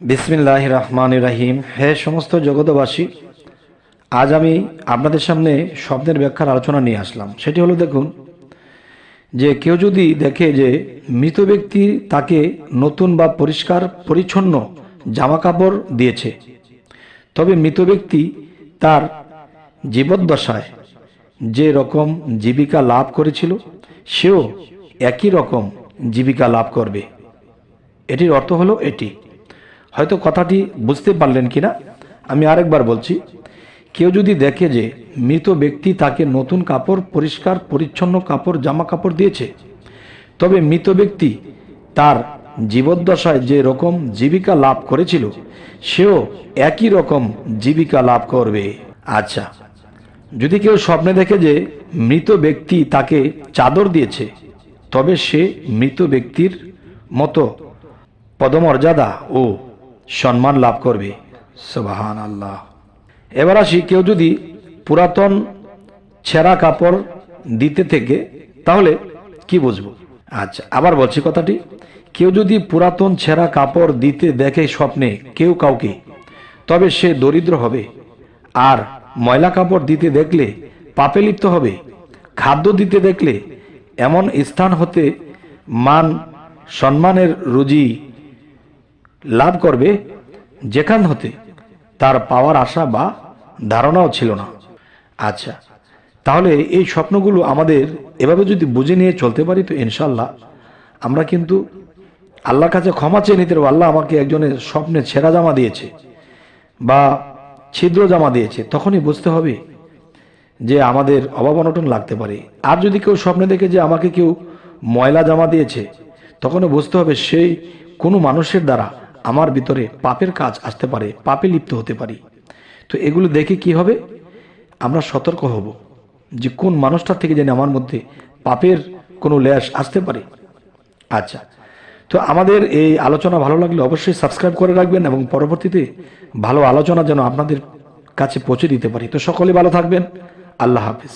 বিসমিল্লাহির রহমানির রহিম। হে সমস্ত জগতবাসী, আজ আমি আপনাদের সামনে স্বপ্নের ব্যাখ্যার আলোচনা নিয়ে আসলাম। সেটি হলো, দেখুন, যে কেউ যদি দেখে যে মৃত ব্যক্তি তাকে নতুন বা পরিষ্কার পরিচ্ছন্ন জামা কাপড় দিয়েছে, তবে মৃত ব্যক্তি তার জীবদ্দশায় যে রকম জীবিকা লাভ করেছিল সেও একই রকম জীবিকা লাভ করবে। এটির অর্থ হলো এটি। হয়তো কথাটি বুঝতে পারলেন কিনা, আমি আরেকবার বলছি। কেউ যদি দেখে যে মৃত ব্যক্তি তাকে নতুন কাপড়, পরিষ্কার পরিচ্ছন্ন কাপড়, জামা কাপড় দিয়েছে, তবে মৃত ব্যক্তি তার জীবদ্দশায় যে রকম জীবিকা লাভ করেছিল সেও একই রকম জীবিকা লাভ করবে। আচ্ছা, যদি কেউ স্বপ্নে দেখে যে মৃত ব্যক্তি তাকে চাদর দিয়েছে, তবে সে মৃত ব্যক্তির মতো পদমর্যাদা ও সম্মান লাভ করবে। সুবহানাল্লাহ। এবার আসি, কেউ যদি পুরাতন ছেঁড়া কাপড় দিতে থেকে, তাহলে কি বুঝবো? আচ্ছা, আবার বলছি কথাটি। কেউ যদি পুরাতন ছেঁড়া কাপড় দিতে দেখে স্বপ্নে কেউ কাউকে, তবে সে দরিদ্র হবে। আর ময়লা কাপড় দিতে দেখলে পাপে লিপ্ত হবে। খাদ্য দিতে দেখলে এমন স্থান হতে মান সম্মানের রুজি লাভ করবে যেখান হতে তার পাওয়ার আশা বা ধারণাও ছিল না। আচ্ছা, তাহলে এই স্বপ্নগুলো আমাদের এভাবে যদি বুঝে নিয়ে চলতে পারি, তো ইনশাল্লাহ আমরা কিন্তু আল্লাহর কাছে ক্ষমা চেয়ে নিতে পারবো। আল্লাহ আমাকে একজনের স্বপ্নে ছেঁড়া জামা দিয়েছে বা ছিদ্র জামা দিয়েছে, তখনই বুঝতে হবে যে আমাদের অভাব অনটন লাগতে পারে। আর যদি কেউ স্বপ্নে দেখে যে আমাকে কেউ ময়লা জামা দিয়েছে, তখনও বুঝতে হবে সেই কোনো মানুষের দ্বারা আমার ভিতরে পাপের কাজ আসতে পারে, পাপে লিপ্ত হতে পারি। তো এগুলো দেখে কি হবে, আমরা সতর্ক হব যে কোন মানুষটার থেকে যেন আমার মধ্যে পাপের কোনো লেশ আসতে পারে। আচ্ছা, তো আমাদের এই আলোচনা ভালো লাগলে অবশ্যই সাবস্ক্রাইব করে রাখবেন এবং পরবর্তীতে ভালো আলোচনা যেন আপনাদের কাছে পৌঁছে দিতে পারি। তো সকলে ভালো থাকবেন। আল্লাহ হাফিজ।